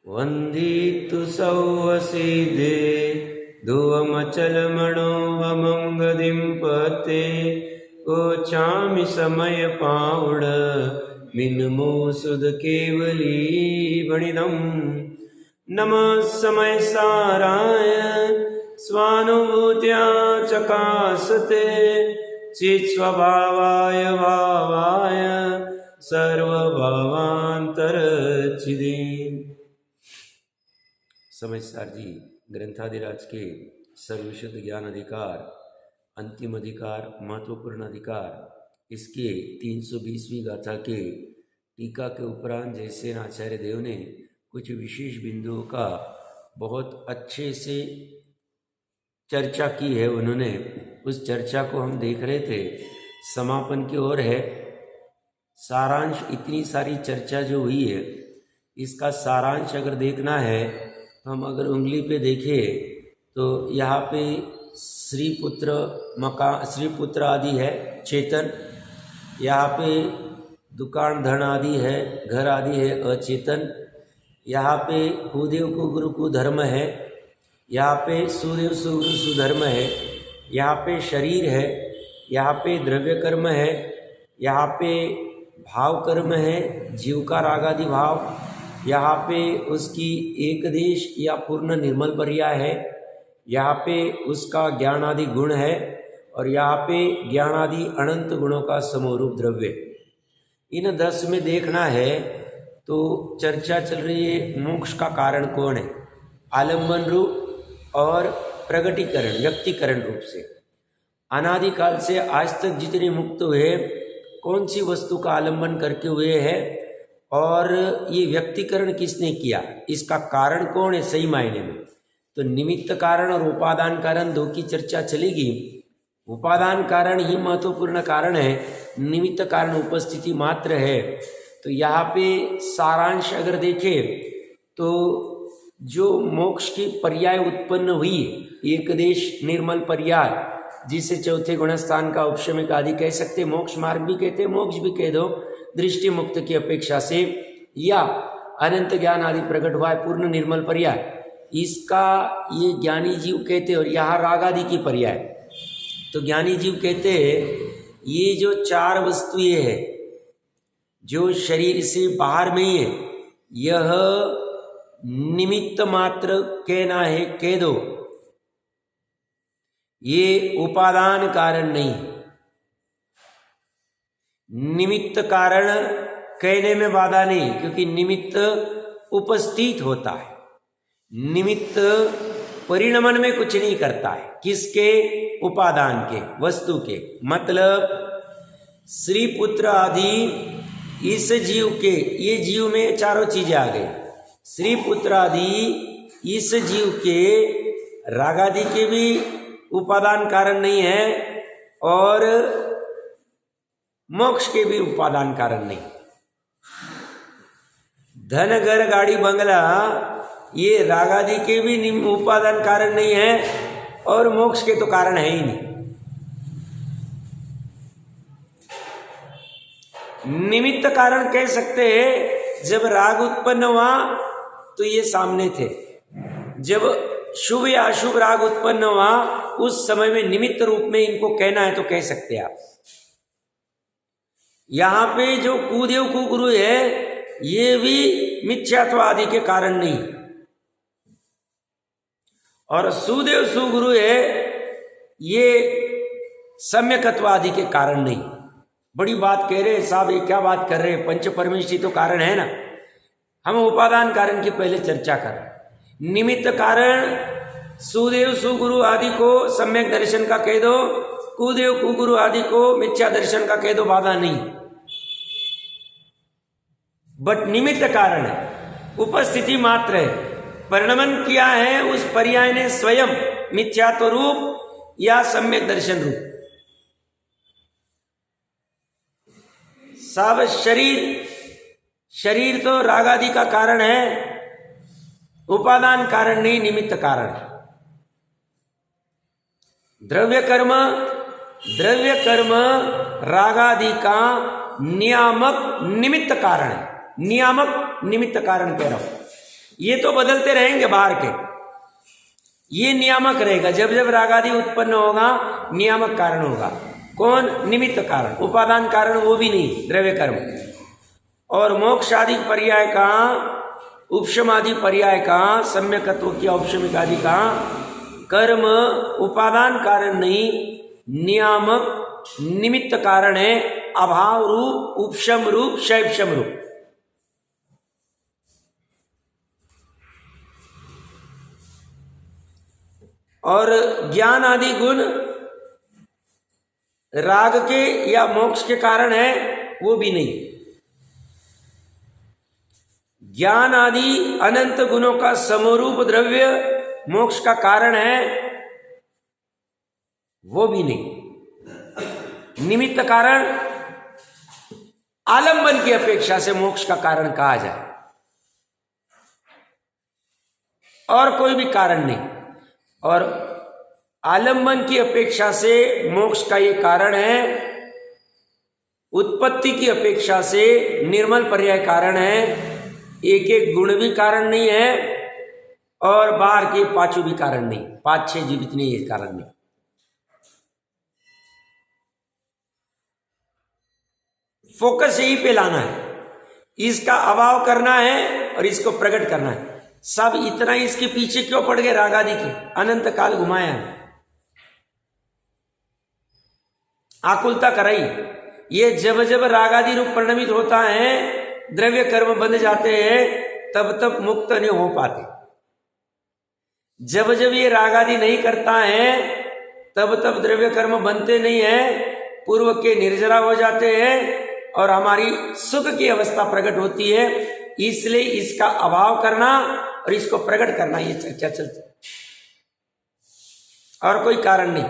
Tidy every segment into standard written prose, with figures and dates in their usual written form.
वन्दितु सौवसीदे धुवमचलमणो वमं गदिं पते कोचामि समय पावड मिन्मो सुद केवली वणिदं नमः समय साराय स्वानुभूत्या चकासते चित्स्वभावाय भावाय सर्वभावांतरचिदे। समझदार जी ग्रंथादिराज के सर्वशुद्ध ज्ञान अधिकार, अंतिम अधिकार, महत्वपूर्ण अधिकार, इसके 320वीं गाथा के टीका के उपरांत जैसे आचार्य देव ने कुछ विशेष बिंदुओं का बहुत अच्छे से चर्चा की है। उन्होंने उस चर्चा को हम देख रहे थे, समापन की ओर है। सारांश, इतनी सारी चर्चा जो हुई है इसका सारांश अगर देखना है तो हम अगर उंगली पे देखें तो यहाँ पे श्री पुत्र आदि है चेतन, यहाँ पे दुकान धन आदि है, घर आदि है अचेतन, यहाँ पे कुदेव को गुरु को धर्म है, यहाँ पे सुदेव सुगुरु सुधर्म है, यहाँ पे शरीर है, यहाँ पे द्रव्य कर्म है, यहाँ पे भाव कर्म है, जीव का रागादि भाव, यहाँ पे उसकी एक देश या पूर्ण निर्मल पर्याय है, यहाँ पे उसका ज्ञान आदि गुण है, और यहाँ पे ज्ञान आदि अनंत गुणों का समरूप द्रव्य। इन 10 में देखना है तो चर्चा चल रही है मोक्ष का कारण कौन है, आलम्बन रूप और प्रगटीकरण व्यक्तिकरण रूप से। अनादिकाल से आज तक जितने मुक्त हुए कौन सी वस्तु का आलंबन करके हुए हैं, और ये व्यक्तिकरण किसने किया, इसका कारण कौन है सही मायने में। तो निमित्त कारण और उपादान कारण दो की चर्चा चलेगी। उपादान कारण ही महत्वपूर्ण कारण है, निमित्त कारण उपस्थिति मात्र है। तो यहाँ पे सारांश अगर देखें तो जो मोक्ष की पर्याय उत्पन्न हुई, एक देश निर्मल पर्याय, जिसे चौथे गुणस्थान का उपशमिक आदि कह सकते, मोक्ष मार्ग भी कहते, मोक्ष भी कह दो, दृष्टि मुक्त की अपेक्षा से, या अनंत ज्ञान आदि प्रकट हुआ है पूर्ण निर्मल पर्याय, इसका ये ज्ञानी जीव कहते। और यहाँ राग आदि की पर्याय, तो ज्ञानी जीव कहते ये जो 4 वस्तुएं हैं जो शरीर से बाहर में ही है, यह निमित्त मात्र कहना है कह दो, ये उपादान कारण नहीं। निमित्त कारण कहने में बाधा नहीं, क्योंकि निमित्त उपस्थित होता है, निमित्त परिणमन में कुछ नहीं करता है। किसके? उपादान के, वस्तु के। मतलब श्री पुत्र आदि इस जीव के, ये जीव में चारों चीजें आ गई। श्री पुत्र आदि इस जीव के रागादि के भी उपादान कारण नहीं है, और मोक्ष के भी उपादान कारण नहीं। धन घर गाड़ी बंगला ये रागादि के भी उपादान कारण नहीं है, और मोक्ष के तो कारण है ही नहीं। निमित्त कारण कह सकते हैं, जब राग उत्पन्न हुआ तो ये सामने थे, जब शुभ या अशुभ राग उत्पन्न हुआ उस समय में निमित्त रूप में इनको कहना है तो कह सकते हैं आप। यहां पे जो कुदेव कुगुरु है ये भी मिथ्यात्व आदि के कारण नहीं, और सुदेव सुगुरु है ये सम्यकत्व आदि के कारण नहीं। बड़ी बात कह रहे साहब, ये क्या बात कर रहे हैं, पंच परमेष्ठी तो कारण है ना। हम उपादान कारण की पहले चर्चा कर रहे हैं। निमित्त कारण सुदेव सुगुरु आदि को सम्यक दर्शन का कह दो, कुदेव कुगुरु आदि को मिथ्या दर्शन का कह दो, बाधा नहीं। बट निमित्त कारण है, उपस्थिति मात्र है। परिणमन किया है उस पर्याय ने स्वयं मिथ्यात्व रूप या सम्यक दर्शन रूप। सब शरीर तो रागादि का कारण है, उपादान कारण नहीं, निमित्त कारण। द्रव्य कर्म रागादि का नियामक निमित्त कारण है। नियामक निमित्त कारण कह रहा हूं। ये तो बदलते रहेंगे बाहर के, ये नियामक रहेगा। जब जब राग आदि उत्पन्न होगा नियामक कारण होगा। कौन? निमित्त कारण। उपादान कारण वो भी नहीं, द्रव्य कर्म। और मोक्ष आदि पर्याय का, उपशम आदि पर्याय का, सम्यकत्व किया औपशमिक आदि का कर्म उपादान कारण नहीं, नियामक निमित्त कारण है। अभाव रूप, उपशम रूप, शैवशम रूप। और ज्ञान आदि गुण राग के या मोक्ष के कारण है, वो भी नहीं। ज्ञान आदि अनंत गुणों का समरूप द्रव्य मोक्ष का कारण है, वो भी नहीं। निमित्त कारण आलंबन की अपेक्षा से मोक्ष का कारण कहा जाए, और कोई भी कारण नहीं। और आलंबन की अपेक्षा से मोक्ष का ये कारण है, उत्पत्ति की अपेक्षा से निर्मल पर्याय कारण है। एक एक गुण भी कारण नहीं है, और बाहर के पांचों भी कारण नहीं, 5-6 जीव इतने ये कारण नहीं। फोकस यही पे लाना है, इसका अभाव करना है और इसको प्रकट करना है। सब इतना इसके पीछे क्यों पड़ गए? राग आदि के अनंत काल घुमाया, आकुलता कराई। ये जब जब राग आदि रूप परिणमित होता है, द्रव्य कर्म बंध जाते हैं, तब तब मुक्त नहीं हो पाते। जब जब ये राग आदि नहीं करता है, तब तब द्रव्य कर्म बनते नहीं है, पूर्व के निर्जरा हो जाते हैं और हमारी सुख की अवस्था प्रकट होती है। इसलिए इसका अभाव करना और इसको प्रकट करना, ये चर्चा चलती, और कोई कारण नहीं,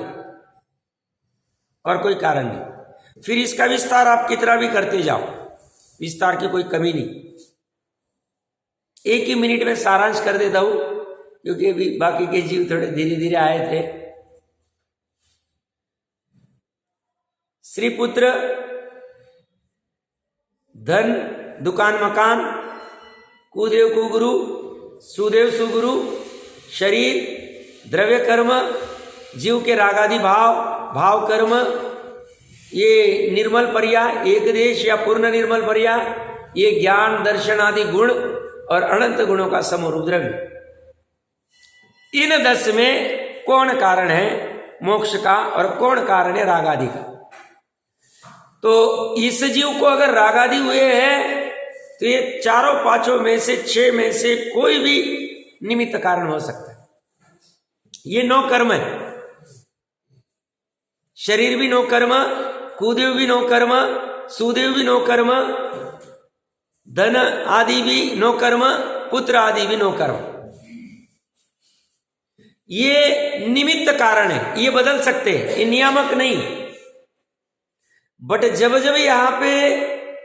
और कोई कारण नहीं। फिर इसका विस्तार आप कितना भी करते जाओ, विस्तार की कोई कमी नहीं। एक ही मिनट में सारांश कर देता हूं, क्योंकि अभी बाकी के जीव थोड़े धीरे धीरे आए थे। श्री पुत्र, धन, दुकान मकान, कुदेव कुगुरु, सुदेव सुगुरु, शरीर, द्रव्य कर्म, जीव के रागादि भाव, भाव कर्म, ये निर्मल पर्याय, एक देश या पूर्ण निर्मल पर्याय, ये ज्ञान दर्शन आदि गुण और अनंत गुणों का समरूप द्रव्य। इन 10 में कौन कारण है मोक्ष का और कौन कारण है राग आदि का? तो इस जीव को अगर राग आदि हुए हैं, तो ये चारों पांचों में से 6 में से कोई भी निमित्त कारण हो सकता है। ये 9 कर्म है। शरीर भी 9 कर्म, कुदेव भी 9 कर्म, सुदेव भी 9 कर्म, धन आदि भी 9 कर्म, पुत्र आदि भी 9 कर्म। ये निमित्त कारण है, ये बदल सकते हैं, ये नियामक नहीं। बट जब जब यहां पे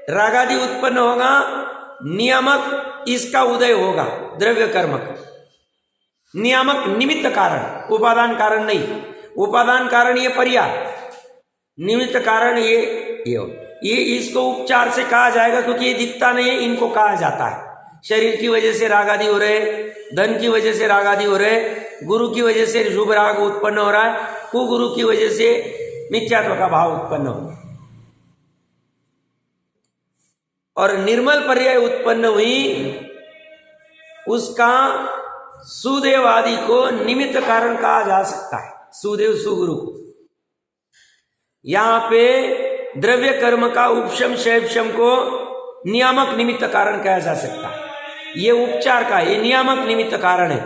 रागादि उत्पन्न होगा, नियामक इसका उदय होगा, द्रव्य कर्म का। नियामक निमित्त कारण, उपादान कारण नहीं। उपादान कारण ये पर्याय, निमित्त कारण ये इसको उपचार से कहा जाएगा, क्योंकि ये दिखता नहीं है, इनको कहा जाता है। शरीर की वजह से राग आदि हो रहे, धन की वजह से राग आदि हो रहे, गुरु की वजह से शुभ राग उत्पन्न हो रहा है, कुगुरु की वजह से मिथ्यात्व का भाव उत्पन्न हो, और निर्मल पर्याय उत्पन्न हुई, उसका सुदेव आदि को निमित्त कारण कहा जा सकता है, सुदेव सुगुरु को। यहां पे द्रव्य कर्म का उपशम शैवशम को नियामक निमित्त कारण कहा जा सकता है। ये उपचार का, ये नियामक निमित्त कारण है,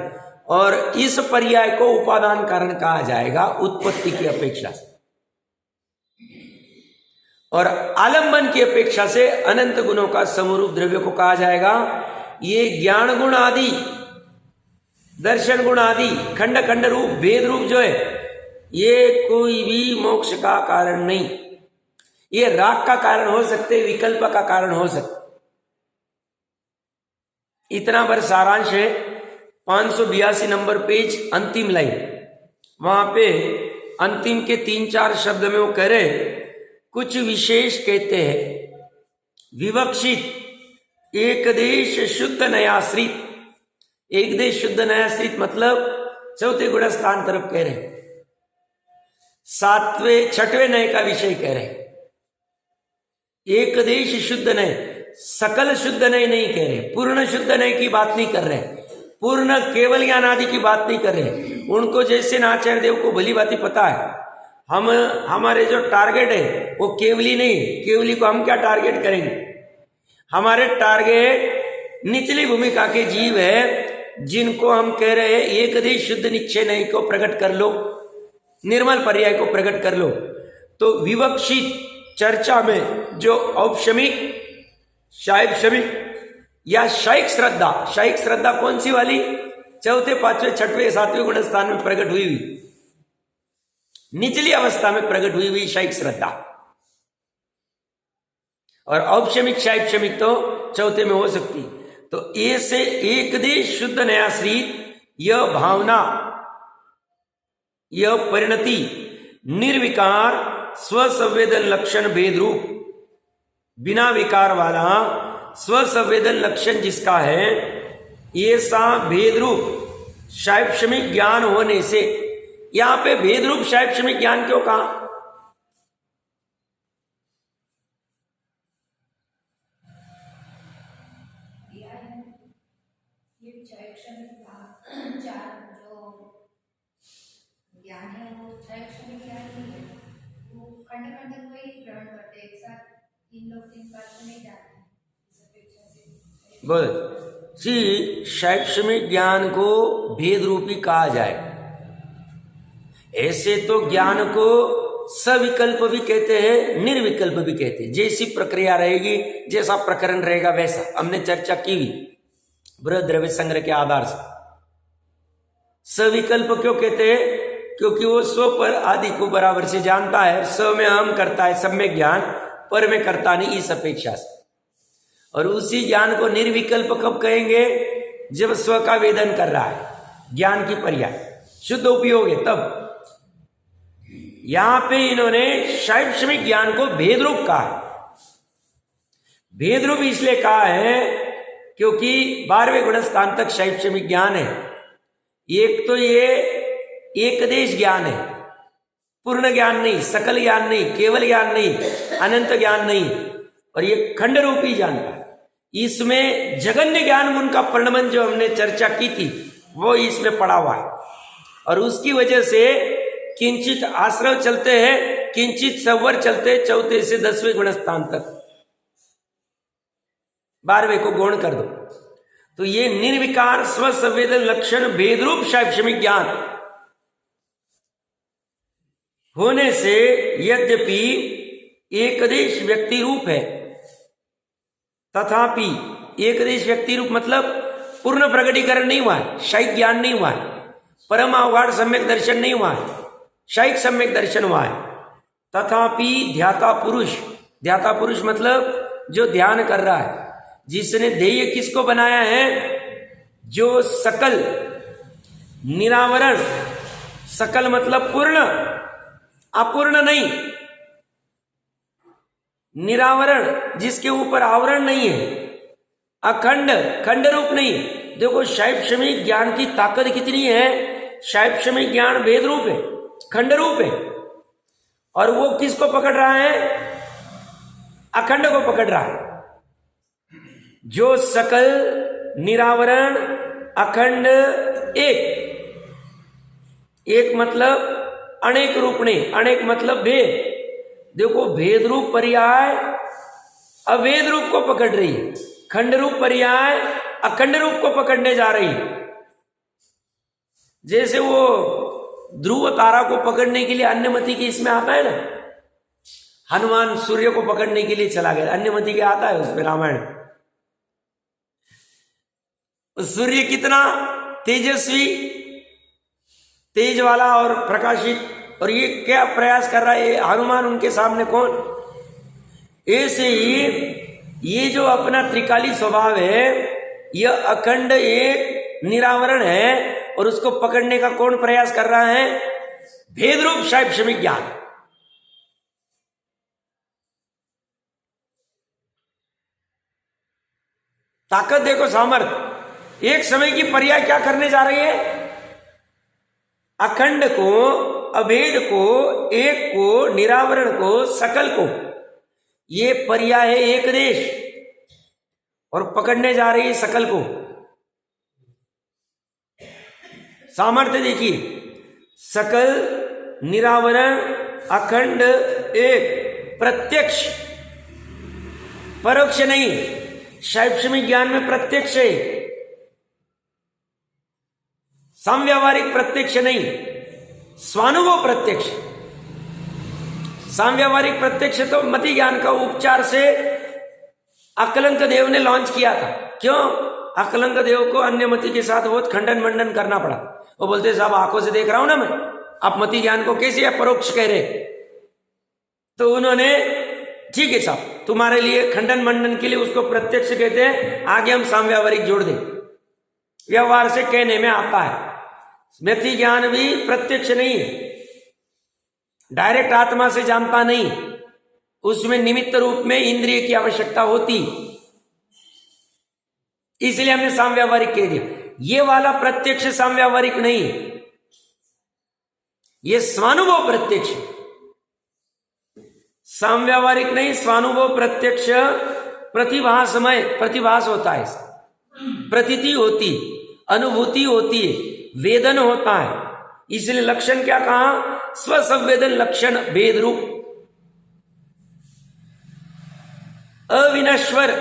और इस पर्याय को उपादान कारण कहा जाएगा उत्पत्ति की अपेक्षा से, और आलंबन की अपेक्षा से अनंत गुणों का समरूप द्रव्य को कहा जाएगा। ये ज्ञान गुण आदि, दर्शन गुण आदि, खंड खंड रूप, भेद रूप जो है, ये कोई भी मोक्ष का कारण नहीं। ये राग का कारण हो सकते, विकल्प का कारण हो सकते। इतना पर सारांश है। 582 नंबर पेज, अंतिम लाइन, वहां पे अंतिम के 3-4 शब्द में वो कह रहे, कुछ विशेष कहते हैं, विवक्षित एक देश शुद्ध नयाश्रित, एक देश शुद्ध नयाश्रित मतलब चौथे गुण स्थान तरफ कह रहे हैं, सातवें छठवें नय का विषय कह रहे हैं। एक देश शुद्ध नय, सकल शुद्ध नय नहीं कह रहे, पूर्ण शुद्ध नय की बात नहीं कर रहे, पूर्ण केवल ज्ञान आदि की बात नहीं कर रहे। उनको जैसे आचार्य देव को भली भांति पता है, हम हमारे जो टारगेट है वो केवली नहीं, केवली को हम क्या टारगेट करेंगे, हमारे टारगेट निचली भूमिका के जीव है, जिनको हम कह रहे हैं एक देश शुद्ध निश्चय नहीं को प्रकट कर लो, निर्मल पर्याय को प्रकट कर लो। तो विवक्षित चर्चा में जो औपशमिक, शाइपशमिक या शाइक श्रद्धा, शाइक श्रद्धा कौन सी वाली, चौथे पांचवें छठवें सातवें गुण स्थान में प्रकट हुई हुई, निचली अवस्था में प्रकट हुई हुई शाइक श्रद्धा, और औपशमिक शाइपशमिक तो चौथे में हो सकती। तो ए से एक देश शुद्ध नयाश्रित, यह भावना, यह परिणति निर्विकार स्वसंवेदन लक्षण भेद रूप, बिना विकार वाला स्वसंवेदन लक्षण जिसका है, ये सा भेद रूप शाइपशमिक ज्ञान होने से, यहां पे भेद रूप शाइपशमिक ज्ञान क्यों कहा, ज्ञान है वो शैक्षणिक ज्ञान नहीं है, वो खंड खंड को ही ग्रहण करते, एक साथ तीन लोग तीन बात को नहीं जानते इस अपेक्षा से। बोल सी शैक्षणिक ज्ञान को भेद रूपी कहा जाए, ऐसे तो ज्ञान को सविकल्प भी कहते हैं, निर्विकल्प भी कहते हैं, जैसी प्रक्रिया रहेगी, जैसा प्रकरण रहेगा वैसा, हमने चर्चा की भी बृहद द्रव्य संग्रह के आधार से। सविकल्प क्यों कहते हैं, क्योंकि वो स्व पर आदि को बराबर से जानता है, स्व में हम करता है सम्यक ज्ञान, पर में करता नहीं इस अपेक्षा से। और उसी ज्ञान को निर्विकल्प कब कहेंगे, जब स्व का वेदन कर रहा है, ज्ञान की पर्याय शुद्ध उपयोग है तब। यहां पे इन्होंने शैक्षणिक ज्ञान को भेद रूप कहा है। भेद रूप इसलिए कहा है क्योंकि 12वें गुण स्थान तक शैक्षणिक ज्ञान है। एक तो ये एक देश ज्ञान है, पूर्ण ज्ञान नहीं, सकल ज्ञान नहीं, केवल ज्ञान नहीं, अनंत ज्ञान नहीं, और ये खंड रूपी ज्ञान है। इसमें जगन्य ज्ञान उनका परिणमन जो हमने चर्चा की थी वो इसमें पड़ा हुआ है, और उसकी वजह से किंचित आश्रव चलते हैं, किंचित संवर चलते हैं, चौथे से 10वें गुण स्थान तक, 12वें को गौण कर दो। तो ये निर्विकार स्व संवेदन लक्षण भेद रूप शैक्षणिक ज्ञान होने से, यद्यपि एकदेश व्यक्ति रूप है, तथापि एकदेश व्यक्ति रूप मतलब पूर्ण प्रकटीकरण नहीं हुआ है, शाइक ज्ञान नहीं हुआ है, परम अवगाढ़ सम्यक दर्शन नहीं हुआ है, शाइक सम्यक दर्शन हुआ है। तथापि ध्याता पुरुष, ध्याता पुरुष मतलब जो ध्यान कर रहा है, जिसने ध्येय किसको बनाया है, जो सकल निरावरण, सकल मतलब पूर्ण, अपूर्ण नहीं, निरावरण जिसके ऊपर आवरण नहीं है, अखंड, खंड रूप नहीं। देखो शैक्षणिक ज्ञान की ताकत कितनी है, शैक्षणिक ज्ञान भेद रूप है, खंड रूप है, और वो किसको पकड़ रहा है, अखंड को पकड़ रहा है। जो सकल निरावरण अखंड एक, एक मतलब अनेक रूप नहीं, अनेक मतलब भेद। देखो भेद रूप पर्याय अवेद रूप को पकड़ रही है, खंड रूप पर्याय अखंड रूप को पकड़ने जा रही है। जैसे वो ध्रुव तारा को पकड़ने के लिए अन्यमति की इसमें आता है ना, हनुमान सूर्य को पकड़ने के लिए चला गया, अन्यमति के आता है उसमें रामायण। सूर्य कितना तेजस्वी, तेज वाला और प्रकाशित, और ये क्या प्रयास कर रहा है हनुमान उनके सामने कौन। ऐसे ही ये जो अपना त्रिकाली स्वभाव है, यह अखंड एक निरावरण है, और उसको पकड़ने का कौन प्रयास कर रहा है, भेद रूप शैक्षणिक ज्ञान। ताकत देखो, सामर्थ्य। एक समय की पर्याय क्या करने जा रही है? अखंड को, अभेद को, एक को, निरावरण को, सकल को, ये पर्याय है एक देश, और पकड़ने जा रही है सकल को। सामर्थ्य देखिए, सकल, निरावरण, अखंड, एक, प्रत्यक्ष, परोक्ष नहीं। शैक्षणिक ज्ञान में प्रत्यक्ष है, समव्यावहारिक प्रत्यक्ष नहीं, स्वानुभव प्रत्यक्ष। समव्यावहारिक प्रत्यक्ष तो मति ज्ञान का उपचार से अकलंक देव ने लॉन्च किया था। क्यों? अकलंक देव को अन्य मति के साथ बहुत खंडन मंडन करना पड़ा। वो बोलते साहब आंखों से देख रहा हूं ना मैं, आप मति ज्ञान को कैसे आप परोक्ष कह रहे? तो उन्होंने ठीक है साहब, तुम्हारे लिए खंडन मंडन के लिए उसको प्रत्यक्ष कहते हैं, आगे हम समव्यावहारिक जोड़ दें। व्यवहार से कहने में आता है। मति ज्ञान भी प्रत्यक्ष नहीं है, डायरेक्ट आत्मा से जानता नहीं, उसमें निमित्त रूप में इंद्रिय की आवश्यकता होती, इसलिए हमने समव्यावहारिक कह दिया। ये वाला प्रत्यक्ष समव्यावहारिक नहीं, ये स्वानुभव प्रत्यक्ष। समव्यावहारिक नहीं, स्वानुभव प्रत्यक्ष प्रतिभासमय, प्रतिभास होता है, प्रतीति होती, अनुभूति होती है, वेदन होता है। इसलिए लक्षण क्या कहा? स्वसंवेदन लक्षण भेद रूप। अविनश्वर,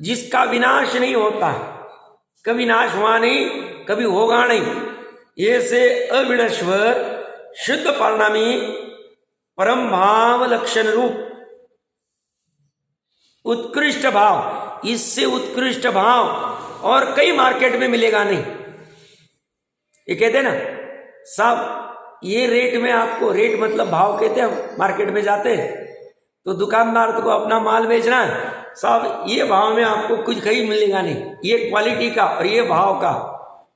जिसका विनाश नहीं होता है, कभी नाश हुआ नहीं, कभी होगा नहीं, ऐसे अविनश्वर शुद्ध परिणामी परम भाव लक्षण रूप उत्कृष्ट भाव। इससे उत्कृष्ट भाव और कई मार्केट में मिलेगा नहीं। ये कहते हैं ना सब, ये रेट में आपको, रेट मतलब भाव कहते हैं, हम मार्केट में जाते हैं तो दुकानदार को अपना माल बेचना है, साहब ये भाव में आपको कुछ कहीं मिलेगा नहीं, ये क्वालिटी का और ये भाव का,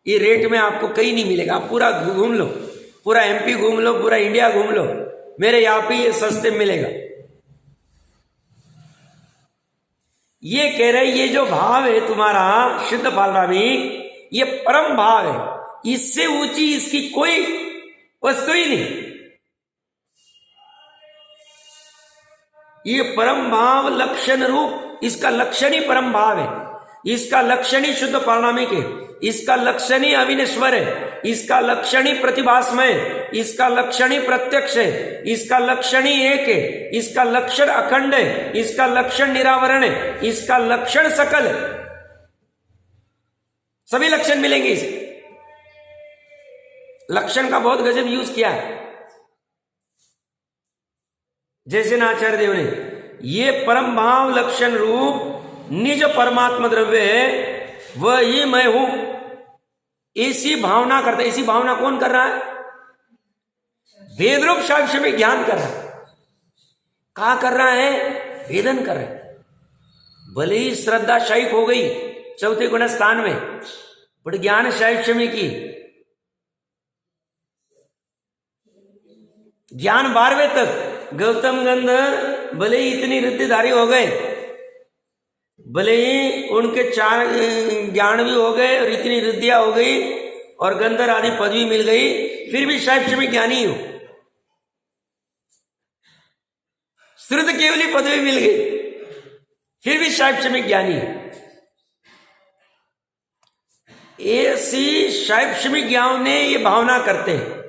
ये रेट में आपको कहीं नहीं मिलेगा। आप पूरा घूम लो, पूरा एमपी घूम लो, पूरा इंडिया घूम लो, मेरे यहाँ पे ये सस्ते मिलेगा। ये कह रहे ये जो भाव है तुम्हारा शुद्ध पालरामी, ये परम भाव है, इससे ऊंची इसकी कोई वस्तु ही नहीं। ये परम भाव लक्षण रूप, इसका लक्षण ही परम भाव है, इसका लक्षण ही शुद्ध पारणामिक है, इसका लक्षण ही अविनश्वर है, इसका लक्षण ही प्रतिभासमय है, इसका लक्षण ही प्रत्यक्ष है, इसका लक्षण ही एक है, इसका लक्षण अखंड है, इसका लक्षण निरावरण है, इसका लक्षण सकल है। सभी लक्षण मिलेंगे इस लक्षण का बहुत गजब यूज किया है। जैसे ना आचार्य देव ने, ये परम भाव लक्षण रूप निज परमात्मा द्रव्य है, वह ही मैं हूं, ऐसी भावना करता है। ऐसी भावना कौन कर रहा है? वेद रूप साक्ष्य में ज्ञान कर रहा है। कहा कर रहा है? वेदन कर रहा है। भले ही श्रद्धा शायिक हो गई चौथे गुण स्थान में, बट ज्ञान साक्ष्य में की, ज्ञान 12वें तक। गौतम गंधर भले ही इतनी रिद्धिधारी हो गए, भले ही उनके 4 ज्ञान भी हो गए और इतनी रिद्धियां हो गई और गंधर आदि पदवी मिल गई, फिर भी साक्ष्य में ज्ञानी हो। श्रुत केवली पदवी मिल गई, फिर भी साक्ष्य में ज्ञानी है। ऐसी साक्ष्य में ज्ञानी ये भावना करते हैं।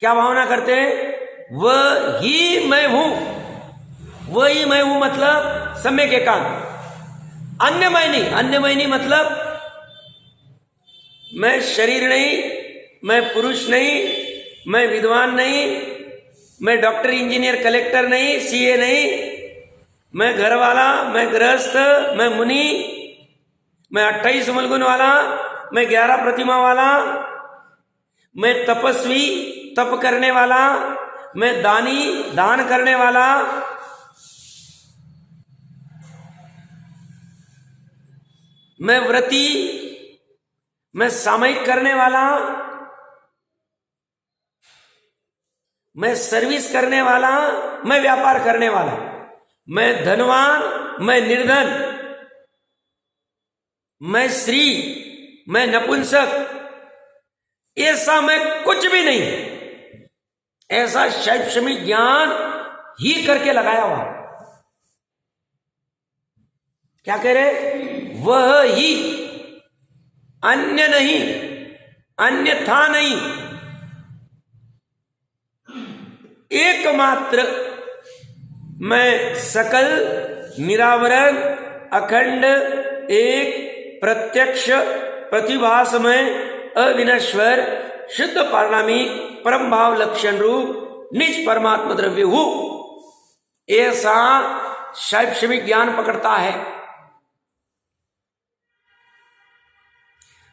क्या भावना करते हैं? वह ही मैं हूं, वही मैं हूं मतलब सम्यक एकांत, अन्य मैं नहीं। अन्य मैं नहीं मतलब मैं शरीर नहीं, मैं पुरुष नहीं, मैं विद्वान नहीं, मैं डॉक्टर इंजीनियर कलेक्टर नहीं, सीए नहीं, मैं घर वाला, मैं गृहस्थ, मैं मुनि, मैं 28 मूलगुण वाला, मैं 11 प्रतिमा वाला, मैं तपस्वी, तप करने वाला, मैं दानी, दान करने वाला, मैं व्रती, मैं सामयिक करने वाला, मैं सर्विस करने वाला, मैं व्यापार करने वाला, मैं धनवान, मैं निर्धन, मैं स्त्री, मैं नपुंसक, ऐसा मैं कुछ भी नहीं। ऐसा शैक्षणिक ज्ञान ही करके लगाया हुआ। क्या कह रहे? वह ही, अन्य नहीं, अन्यथा नहीं, एकमात्र मैं सकल, निरावरण, अखंड, एक, प्रत्यक्ष, प्रतिभासमय, अविनश्वर, शुद्ध पारणामिक, परम भाव लक्षण रूप निज परमात्मा द्रव्य हूं। ऐसा शैक्षणिक ज्ञान पकड़ता है।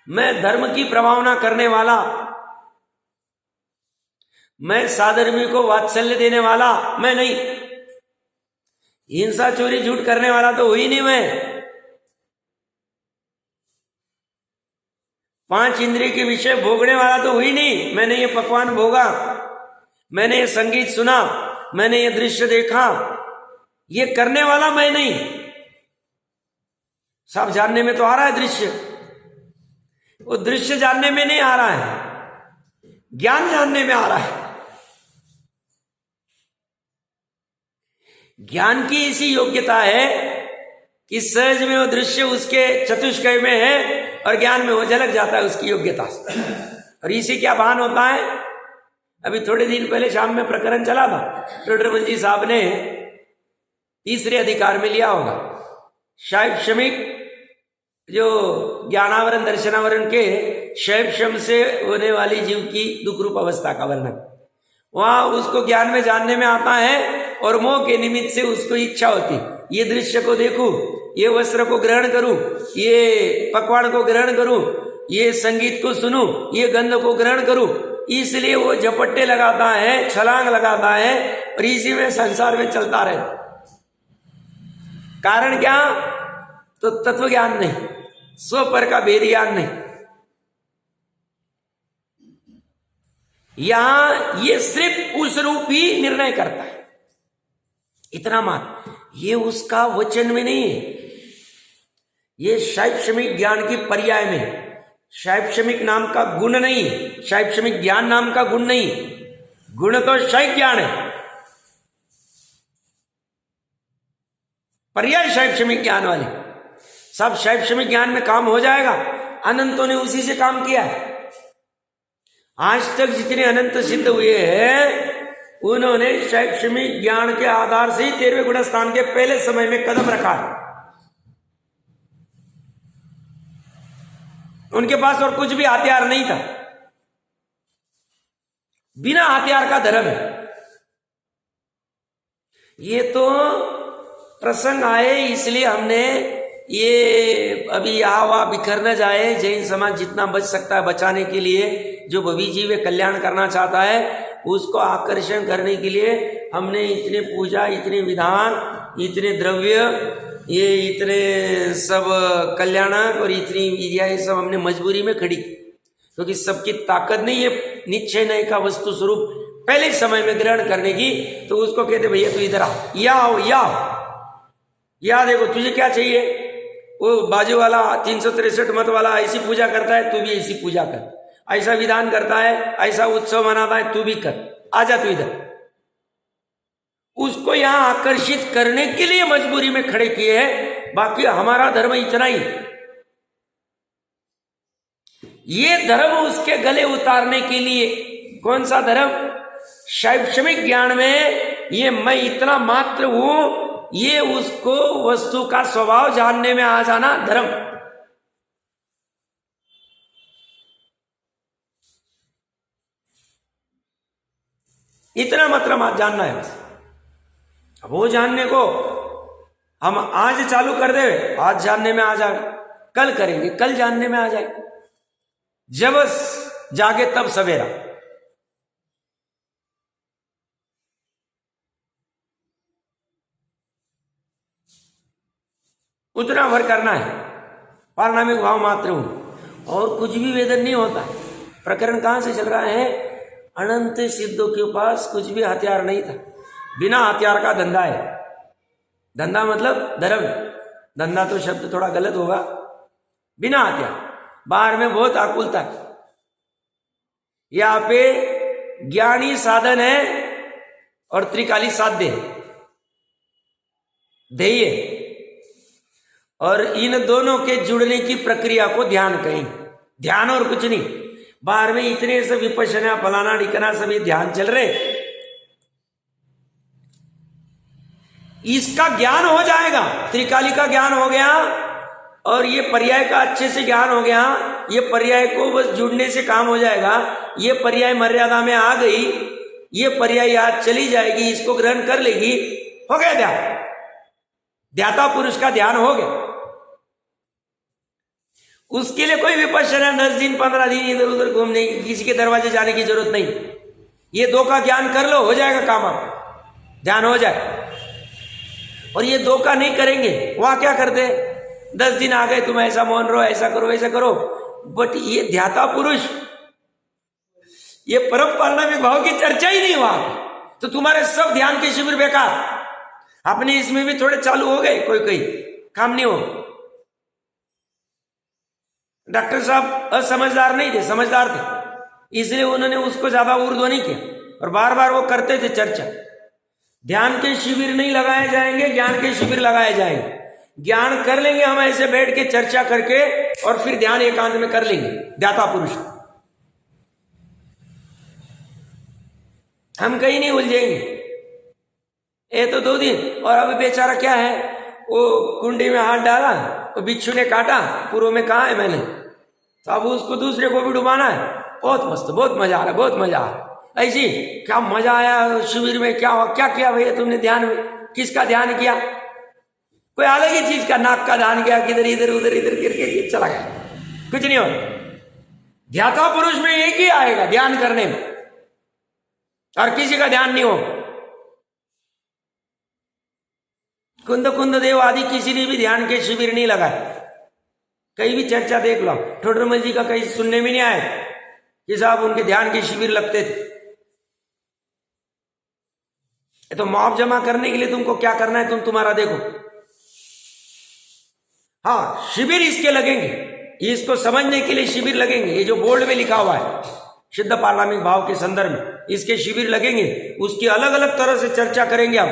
मैं धर्म की प्रभावना करने वाला, मैं साधर्मी को वात्सल्य देने वाला मैं नहीं। हिंसा चोरी झूठ करने वाला तो हुई नहीं मैं। 5 इंद्रिय के विषय भोगने वाला तो हुई नहीं। मैंने ये पकवान भोगा, मैंने ये संगीत सुना, मैंने ये दृश्य देखा, ये करने वाला मैं नहीं। सब जानने में तो आ रहा है दृश्य, वो दृश्य जानने में नहीं आ रहा है, ज्ञान जानने में आ रहा है। ज्ञान की इसी योग्यता है कि सहज में वो दृश्य उसके चतुष्कय में है और ज्ञान में वो झलक जाता है उसकी योग्यता। और इसी क्या भान होता है? अभी थोड़े दिन पहले शाम में प्रकरण चला था, टोडरमल जी साहब ने तीसरे अधिकार में लिया होगा, शैक्षणिक जो ज्ञानावरण दर्शनावरण के शैक्षम से होने वाली जीव की दुख रूप अवस्था का वर्णन। वहां उसको ज्ञान में जानने में आता है और मोह के निमित्त से उसको इच्छा होती, ये दृश्य को देखूं, ये वस्त्र को ग्रहण करूं, ये पकवान को ग्रहण करूं, ये संगीत को सुनूं, ये गंध को ग्रहण करूं। इसलिए वो झपट्टे लगाता है, छलांग लगाता है और इसी में संसार में चलता रहे। कारण क्या? तो तत्व ज्ञान नहीं, स्वपर का भेद ज्ञान नहीं। यहां ये सिर्फ उस रूप ही निर्णय करता है, इतना मात्र। ये उसका वचन में नहीं है, ये शैक्षणिक ज्ञान की पर्याय में। शैक्षणिक नाम का गुण नहीं, शैक्षणिक ज्ञान नाम का गुण नहीं। गुण तो शैक ज्ञान है, पर्याय शैक्षणिक ज्ञान वाले। सब शैक्षणिक ज्ञान में काम हो जाएगा। अनंतों ने उसी से काम किया है। आज तक जितने अनंत सिद्ध हुए हैं उन्होंने शैक्षणिक ज्ञान के आधार से ही 13वें गुण स्थान के पहले समय में कदम रखा है। उनके पास और कुछ भी हथियार नहीं था, बिना हथियार का धर्म है। ये तो प्रसंग आए इसलिए हमने ये अभी यहाँ वहाँ बिखर न जाए। जैन समाज जितना बच सकता है बचाने के लिए, जो भवी जीव कल्याण करना चाहता है उसको आकर्षण करने के लिए हमने इतने पूजा, इतने विधान, इतने द्रव्य, ये इतने सब कल्याणक और इतनी विद्या, ये सब हमने मजबूरी में खड़ी, क्योंकि सबकी ताकत नहीं है निश्चय नय का वस्तु स्वरूप पहले समय में ग्रहण करने की। तो उसको कहते भैया तू इधर आओ, या देखो तुझे क्या चाहिए। वो बाजू वाला 363 मत वाला ऐसी पूजा करता है, तू भी ऐसी पूजा कर। ऐसा विधान करता है, ऐसा उत्सव मनाता है, तू भी कर, आजा तू इधर। उसको यहां आकर्षित करने के लिए मजबूरी में खड़े किए हैं। बाकी हमारा धर्म इतना ही, ये धर्म उसके गले उतारने के लिए। कौन सा धर्म? शैक्षणिक ज्ञान में ये मैं इतना मात्र हूं, ये उसको वस्तु का स्वभाव जानने में आ जाना धर्म। इतना मात्र जानना है बस। अब वो जानने को हम आज चालू कर दे, आज जानने में आ जाए, कल करेंगे, कल जानने में आ जाए। जब जागे तब सवेरा। उतना भर करना है, पारणामिक भाव मात्र हूं और कुछ भी वेदन नहीं होता। प्रकरण कहां से चल रहा है? अनंत सिद्धों के पास कुछ भी हथियार नहीं था, बिना हथियार का धंधा है। धंधा मतलब धर्म। धंधा तो शब्द थोड़ा गलत होगा, बिना हथियार। बाहर में बहुत आकुलता है। यहाँ पे ज्ञानी साधन है और त्रिकाली साध्य है, ध्येय, और इन दोनों के जुड़ने की प्रक्रिया को ध्यान कहें। ध्यान और कुछ नहीं। बाहर में इतने सब विपश्यना फलाना ढिकना सभी ध्यान चल रहे, इसका ज्ञान हो जाएगा। त्रिकाली का ज्ञान हो गया और ये पर्याय का अच्छे से ज्ञान हो गया। ये पर्याय को बस जुड़ने से काम हो जाएगा। ये पर्याय मर्यादा में आ गई, ये पर्याय याद चली जाएगी, इसको ग्रहण कर लेगी, हो गया ध्यान। ध्याता पुरुष का ध्यान हो गया। उसके लिए कोई विपश्यना 10 दिन 15 दिन इधर उधर घूमने, किसी के दरवाजे जाने की जरूरत नहीं। ये दो का ज्ञान कर लो, हो जाएगा काम, आप ध्यान हो जाए। और ये दो का नहीं करेंगे, वहां क्या करते, 10 दिन आ गए, तुम ऐसा मौन रहो, ऐसा करो, ऐसा करो। बट ये ध्याता पुरुष, ये परम पारणामिक भाव की चर्चा ही नहीं हुआ, तो तुम्हारे सब ध्यान के शिविर बेकार। अपने इसमें भी थोड़े चालू हो गए, कोई कोई काम नहीं हो। डॉक्टर साहब असमझदार नहीं थे, समझदार थे, इसलिए उन्होंने उसको ज्यादा ऊर्ध्व नहीं किया और बार बार वो करते थे चर्चा। ध्यान के शिविर नहीं लगाए जाएंगे, ज्ञान के शिविर लगाए जाएंगे। ज्ञान कर लेंगे हम ऐसे बैठ के चर्चा करके, और फिर ध्यान एकांत में कर लेंगे ध्याता पुरुष। हम कहीं नहीं उलझेंगे। ये तो 2 दिन, और अभी बेचारा क्या है, वो कुंडी में हाथ डाला, वो बिच्छू ने काटा, पूर्व में कहा है मैंने, तो अब उसको दूसरे को भी डुबाना है। बहुत मस्त, बहुत मजा आ रहा है, बहुत मजा आ रहा है। ऐसी क्या मजा आया शिविर में, क्या हुआ, क्या किया भैया तुमने ध्यान में, किसका ध्यान किया, कोई अलग ही चीज का, नाक का ध्यान किया, किधर इधर उधर इधर गिर चला गया, कुछ नहीं हो। ध्याता पुरुष में एक ही आएगा ध्यान करने में, और किसी का ध्यान नहीं हो। कुंद देव आदि किसी ने भी ध्यान के शिविर नहीं लगाए। कहीं भी चर्चा देख लो, ठोडरमल जी का कहीं सुनने में नहीं आए कि साहब उनके ध्यान के शिविर लगते थे। तो मुआवजा जमा करने के लिए तुमको क्या करना है, तुम्हारा देखो। हाँ, शिविर इसके लगेंगे, इसको समझने के लिए शिविर लगेंगे। ये जो बोर्ड में लिखा हुआ है शुद्ध पारणामिक भाव के संदर्भ में, इसके शिविर लगेंगे। उसकी अलग अलग तरह से चर्चा करेंगे हम,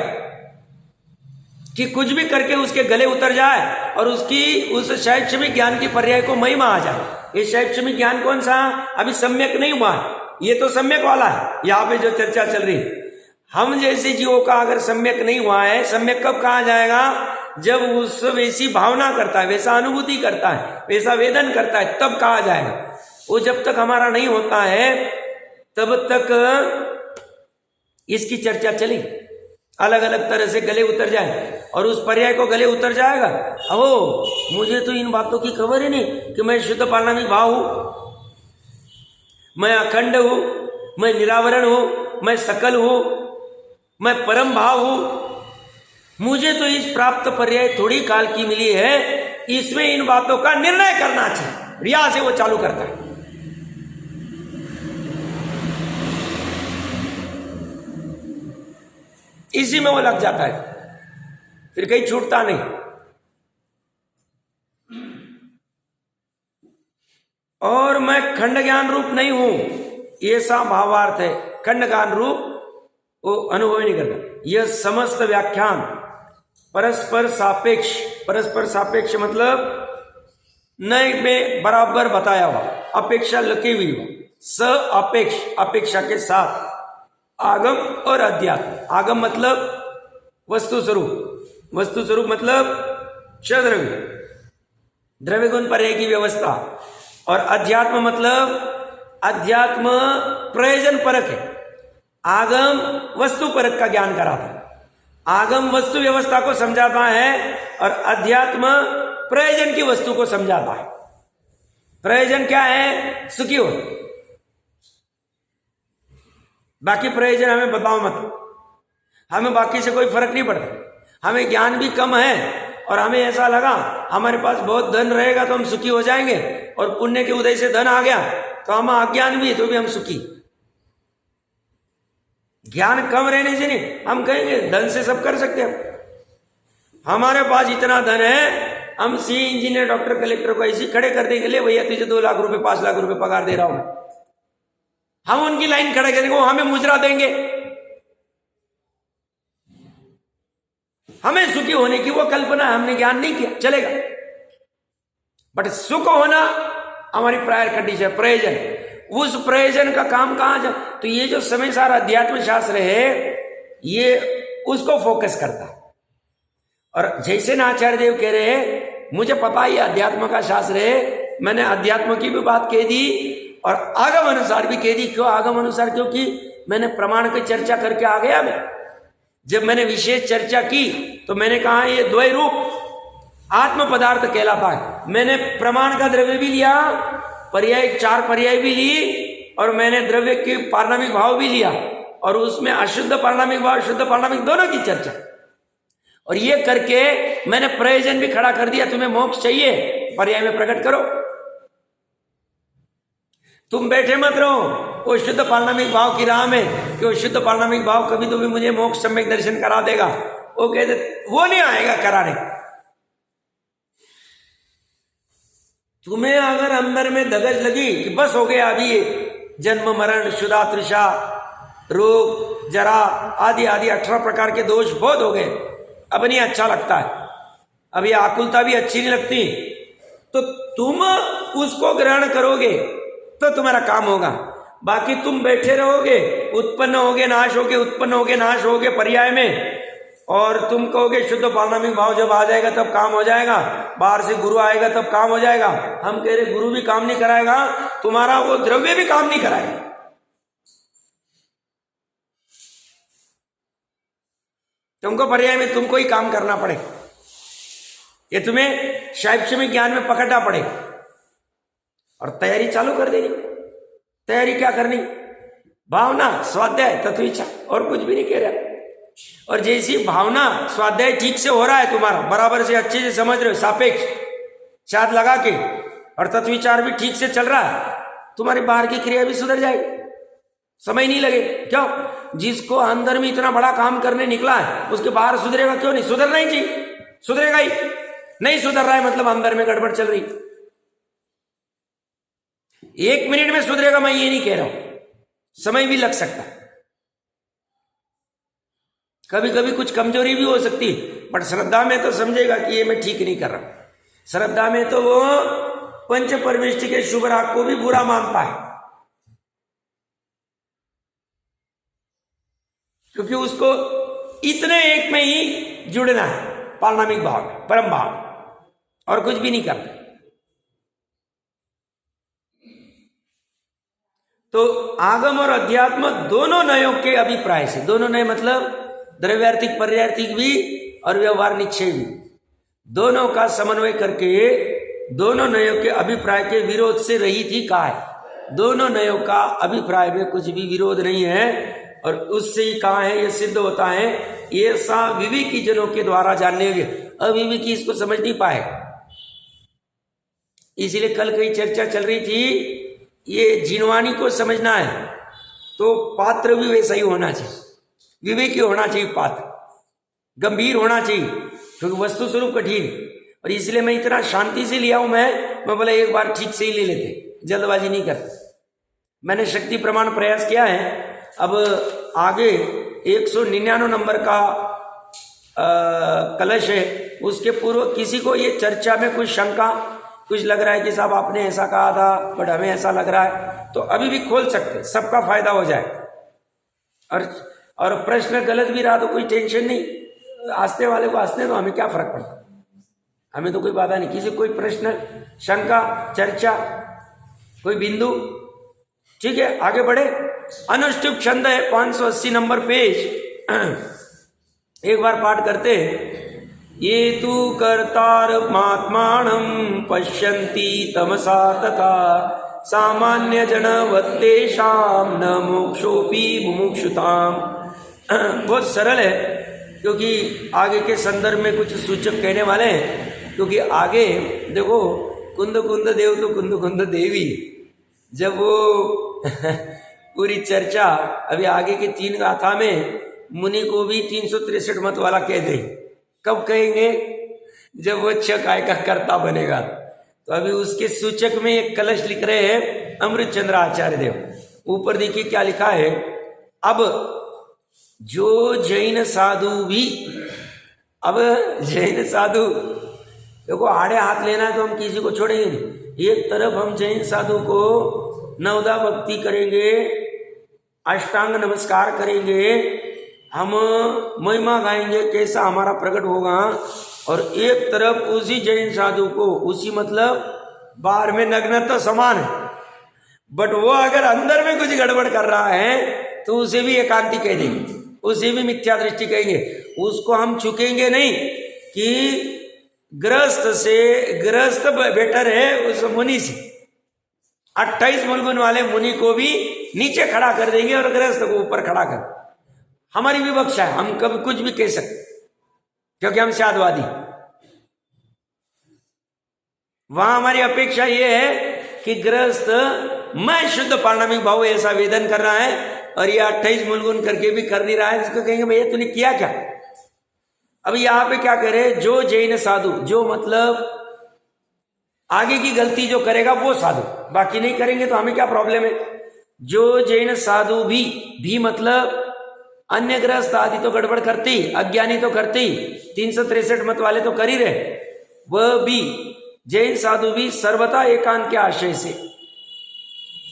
कि कुछ भी करके उसके गले उतर जाए और उसकी उस शैक्षणिक ज्ञान की पर्याय को महिमा आ जाए। ये शैक्षणिक ज्ञान कौन सा, अभी सम्यक नहीं हुआ है, ये तो सम्यक वाला है। यहाँ पे जो चर्चा चल रही, हम जैसे जीवों का अगर सम्यक नहीं हुआ है, सम्यक कब कहा जाएगा, जब उस वैसी भावना करता है, वैसा अनुभूति करता है, वैसा वेदन करता है, तब कहा जाएगा। वो जब तक हमारा नहीं होता है तब तक इसकी चर्चा चली, अलग अलग तरह से गले उतर जाए, और उस पर्याय को गले उतर जाएगा। अहो, मुझे तो इन बातों की खबर ही नहीं कि मैं शुद्ध पारणामिक भाव हूं, मैं अखंड हूं, मैं निरावरण हूं, मैं सकल हूं, मैं परम भाव हूं। मुझे तो इस प्राप्त पर्याय थोड़ी काल की मिली है, इसमें इन बातों का निर्णय करना चाहिए। रिया से वो चालू करता है। इसी में वो लग जाता है, फिर कहीं छूटता नहीं। और मैं खंड ज्ञान रूप नहीं हूं, ये सा भावार्थ है। खंड ज्ञान रूप वो अनुभव नहीं करता। यह समस्त व्याख्यान परस्पर सापेक्ष, परस्पर सापेक्ष मतलब नए में बराबर बताया हुआ, अपेक्षा लगी हुई हो, स अपेक्ष, अपेक्षा के साथ आगम और अध्यात्म। आगम मतलब वस्तु स्वरूप, वस्तु स्वरूप मतलब द्रव्य, द्रव्य गुण पर की व्यवस्था, और अध्यात्म मतलब अध्यात्म प्रयोजन परक है। आगम वस्तु परक का ज्ञान कराता है, आगम वस्तु व्यवस्था को समझाता है, और अध्यात्म प्रयोजन की वस्तु को समझाता है। प्रयोजन क्या है, सुखी हो। बाकी प्रयोजन हमें बताओ मत, हमें बाकी से कोई फर्क नहीं पड़ता। हमें ज्ञान भी कम है और हमें ऐसा लगा हमारे पास बहुत धन रहेगा तो हम सुखी हो जाएंगे, और पुण्य के उदय से धन आ गया तो हम अज्ञान भी है तो भी हम सुखी। ज्ञान कम रहने से नहीं, हम कहेंगे धन से सब कर सकते हैं, हमारे पास इतना धन है हम सी इंजीनियर डॉक्टर कलेक्टर को ऐसे खड़े कर देंगे, ले भैया तुझे 2 लाख रुपए 5 लाख रुपए पगार दे रहा हूं, हम उनकी लाइन खड़े करेंगे, वो हमें मुजरा देंगे, हमें सुखी होने की वो कल्पना हमने ज्ञान नहीं किया, चलेगा। बट सुख होना हमारी प्रायर कंडीशन, प्रयोजन, उस प्रयोजन का काम कहां जाए, तो ये जो समय सारा अध्यात्म शास्त्र है ये उसको फोकस करता। और जैसे ना आचार्य देव कह रहे हैं, मुझे पता ही अध्यात्म का शास्त्र है, मैंने अध्यात्म की भी बात कह दी और आगम अनुसार भी कह दी। क्यों आगम अनुसार? क्योंकि मैंने प्रमाण की चर्चा करके आ गया। मैं जब मैंने विशेष चर्चा की तो मैंने कहा ये द्वय रूप आत्म पदार्थ कहलाता है। मैंने प्रमाण का द्रव्य भी लिया, पर्याय 4 पर्याय भी ली, और मैंने द्रव्य के पारणामिक भाव भी लिया, और उसमें अशुद्ध पारणामिक भाव शुद्ध पारणामिक दोनों की चर्चा, और ये करके मैंने प्रयोजन भी खड़ा कर दिया। तुम्हें मोक्ष चाहिए, पर्याय में प्रकट करो, तुम बैठे मत रहो वो शुद्ध पारणामिक भाव की राह में कि वो शुद्ध पारणामिक भाव कभी तो भी मुझे मोक्ष सम्यक दर्शन करा देगा। वो कहते वो नहीं आएगा कराने। तुम्हें अगर अंदर में धगज लगी कि बस हो गया, अभी ये जन्म मरण शुदा तृषा रोग जरा आदि आदि 18 प्रकार के दोष बहुत हो गए, अब नहीं अच्छा लगता है, अब ये आकुलता भी अच्छी नहीं लगती, तो तुम उसको ग्रहण करोगे तो तुम्हारा काम होगा। बाकी तुम बैठे रहोगे, उत्पन्न होगे नाश होगे, उत्पन्न होगे नाश होगे पर्याय में, और तुम कहोगे शुद्ध पारणामिक भाव जब आ जाएगा तब काम हो जाएगा, बाहर से गुरु आएगा तब काम हो जाएगा। हम कह रहे गुरु भी काम नहीं कराएगा, तुम्हारा वो द्रव्य भी काम नहीं कराएगा। तुमको पर्याय में तुमको ही काम करना पड़े, ये तुम्हें शैक्षणिक ज्ञान में पकड़ना पड़े और तैयारी चालू कर देनी। तैयारी क्या करनी? भावना, स्वाध्याय, तत्विच्छा, और कुछ भी नहीं कह रहा। और जैसी भावना स्वाध्याय ठीक से हो रहा है, तुम्हारा बराबर से अच्छे से समझ रहे हो, सापेक्ष शाद लगा के, और तत्विचार भी ठीक से चल रहा है, तुम्हारी बाहर की क्रिया भी सुधर जाएगी, समय नहीं लगे। क्यों? जिसको अंदर में इतना बड़ा काम करने निकला है उसके बाहर सुधरेगा क्यों नहीं? सुधरना ही चाहिए, सुधरेगा ही। नहीं सुधर रहा है मतलब अंदर में गड़बड़ चल रही। 1 मिनट में सुधरेगा मैं ये नहीं कह रहा हूं, समय भी लग सकता है, कभी कभी कुछ कमजोरी भी हो सकती है, बट श्रद्धा में तो समझेगा कि ये मैं ठीक नहीं कर रहा। श्रद्धा में तो वो पंच परमेष्टि के शुभ राग को भी बुरा मानता है, क्योंकि उसको इतने एक में ही जुड़ना है, पारणामिक भाव में, परम भाव, और कुछ भी नहीं करना। तो आगम और अध्यात्म दोनों नयों के अभिप्राय से, दोनों नए मतलब द्रव्यार्थिक पर्यार्थिक भी और व्यवहार निश्चय भी, दोनों का समन्वय करके दोनों नयों के अभिप्राय के विरोध से रहित ही कहा है। दोनों नयों का अभिप्राय में कुछ भी विरोध नहीं है, और उससे ही कहा है यह सिद्ध होता है। ये सा विवेकी जनों के द्वारा जानने योग्य, अविवेकी इसको समझ नहीं पाए। इसीलिए कल कई चर्चा चल रही थी, ये जिनवानी को समझना है तो पात्र भी वैसा ही होना चाहिए, विवेकी होना चाहिए, पात्र गंभीर होना चाहिए, क्योंकि वस्तु स्वरूप कठिन। और इसलिए मैं इतना शांति से लिया हूं, मैं बोला एक बार ठीक से ही ले लेते, जल्दबाजी नहीं करते। मैंने शक्ति प्रमाण प्रयास किया है। अब आगे 199 नंबर का कलश है, उसके पूर्व किसी को ये चर्चा में कुछ शंका, कुछ लग रहा है कि साहब आपने ऐसा कहा था बट हमें ऐसा लग रहा है, तो अभी भी खोल सकते, सबका फायदा हो जाए। और प्रश्न गलत भी रहा तो कोई टेंशन नहीं, हंसने वाले को हंसने दो, हमें क्या फर्क पड़ता, हमें तो कोई बाधा नहीं। किसी कोई प्रश्न, शंका, चर्चा, कोई बिंदु, ठीक है आगे बढ़े। अनुष्टुप छंद है 580 नंबर पेज, एक बार पाठ करते हैं। ये तु कर्तारमात्मानं पश्यन्ति तमसा तथा सामान्य जनवत्तेषां न मोक्षोपि मुमुक्षुताम्। बहुत सरल है, क्योंकि आगे के संदर्भ में कुछ सूचक कहने वाले हैं। क्योंकि आगे देखो, कुंद कुंद देव तो कुंद कुंद देवी, जब वो पूरी चर्चा अभी आगे के 3 गाथा में मुनि को भी 363 मत वाला कह दे। कब कहेंगे? जब वो छ काय का कर्ता बनेगा। तो अभी उसके सूचक में एक कलश लिख रहे हैं अमृत चंद्र आचार्य देव। ऊपर देखिए क्या लिखा है, अब जो जैन साधु भी, अब जैन साधु देखो आड़े हाथ लेना है तो हम किसी को छोड़ेंगे नहीं। एक तरफ हम जैन साधु को नवदा भक्ति करेंगे, अष्टांग नमस्कार करेंगे, हम महिमा गाएंगे कैसा हमारा प्रकट होगा, और एक तरफ उसी जैन साधु को, उसी मतलब बाहर में नग्न तो समान है, बट वो अगर अंदर में कुछ गड़बड़ कर रहा है तो उसे भी एकांती कह देंगे, उसे भी मिथ्या दृष्टि कहेंगे। उसको हम चुकेंगे नहीं कि गृहस्थ बेटर है उस मुनि से। 28 मूलगुण वाले मुनि को भी नीचे खड़ा कर देंगे और गृहस्थ को ऊपर खड़ा कर। हमारी विवक्षा है, हम कभी कुछ भी कह सकते क्योंकि हम साधवादी। वहां हमारी अपेक्षा यह है कि गृहस्थ मैं शुद्ध पारणामिक भाव ऐसा वेदन कर रहा है और ये 28 मूलगुण करके भी कर नहीं रहा है, इसको कहेंगे भैया तूने किया क्या। अब यहां पे क्या करे, जो जैन साधु, जो मतलब आगे की गलती जो करेगा वो साधु, बाकी नहीं करेंगे तो हमें क्या प्रॉब्लम है। जो जैन साधु भी मतलब अन्य ग्रस्त आदि तो गड़बड़ करते ही, अज्ञानी तो करते ही, 363 मत वाले तो कर ही रहे, वह भी जैन साधु भी सर्वथा एकांत के आशय से।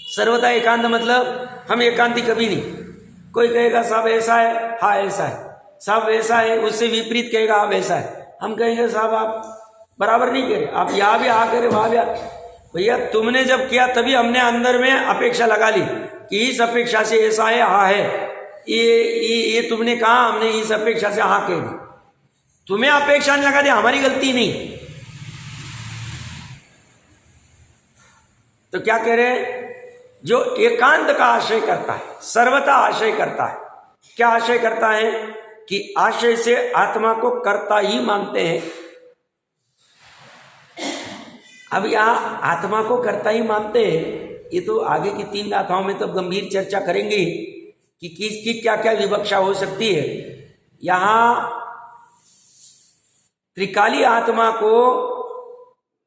सर्वथा एकांत मतलब हम एकांती कभी नहीं। कोई कहेगा साहब ऐसा है, हाँ ऐसा है, साहब वैसा है, उससे विपरीत कहेगा आप वैसा है, हम कहेंगे साहब आप बराबर नहीं करे, आप यहाँ भी आ करे वहां भी आ। भैया तुमने जब किया तभी हमने अंदर में अपेक्षा लगा ली कि इस अपेक्षा से ऐसा है, हाँ है, ये तुमने कहा, हमने इस अपेक्षा से हाँ कह दी, तुम्हें अपेक्षा नहीं लगा दी, हमारी गलती नहीं। तो क्या कह रहे हैं, जो एकांत का आशय करता है, सर्वथा आशय करता है। क्या आशय करता है कि आशय से आत्मा को कर्ता ही मानते हैं। अब यहां आत्मा को कर्ता ही मानते हैं, ये तो आगे की 3 गाथाओं में तो गंभीर चर्चा करेंगे कि किसकी क्या क्या विवक्षा हो सकती है। यहां त्रिकाली आत्मा को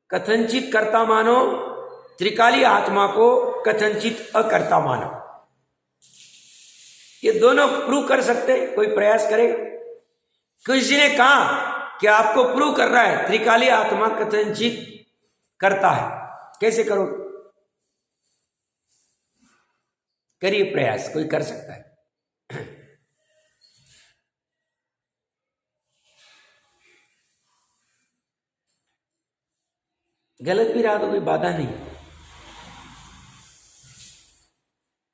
कथनचित कर्ता मानो, त्रिकाली आत्मा को कथनचित अकर्ता मानो। ये दोनों प्रूव कर सकते, कोई प्रयास करे। किसी ने कहा कि आपको प्रूव कर रहा है त्रिकाली आत्मा कथनचित करता है, कैसे करो, करिए प्रयास, कोई कर सकता है। गलत भी रहा तो कोई बाधा नहीं।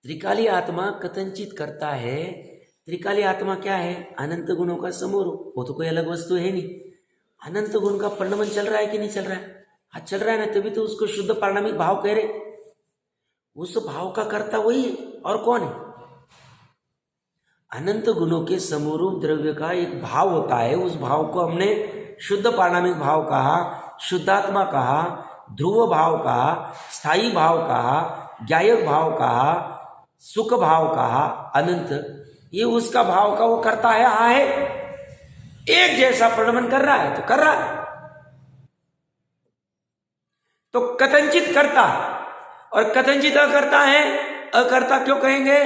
त्रिकाली आत्मा कथनचित करता है। त्रिकाली आत्मा क्या है, अनंत गुणों का समूह, वो तो कोई अलग वस्तु है नहीं। अनंत गुण का परिणमन चल रहा है कि नहीं चल रहा है, हाँ चल रहा है ना, तभी तो उसको शुद्ध पारणामिक भाव कह रहे। उस भाव का कर्ता वही है, और कौन है। अनंत गुणों के समरूप द्रव्य का एक भाव होता है, उस भाव को हमने शुद्ध पारणामिक भाव कहा, शुद्धात्मा कहा, ध्रुव भाव कहा, स्थायी भाव कहा, ज्ञायक भाव कहा, सुख भाव कहा, अनंत, ये उसका भाव का वो करता है। हाँ है, एक जैसा परिणमन कर रहा है तो कर रहा है, तो कथनचित करता और कथनचित अकर्ता है। अकर्ता क्यों कहेंगे,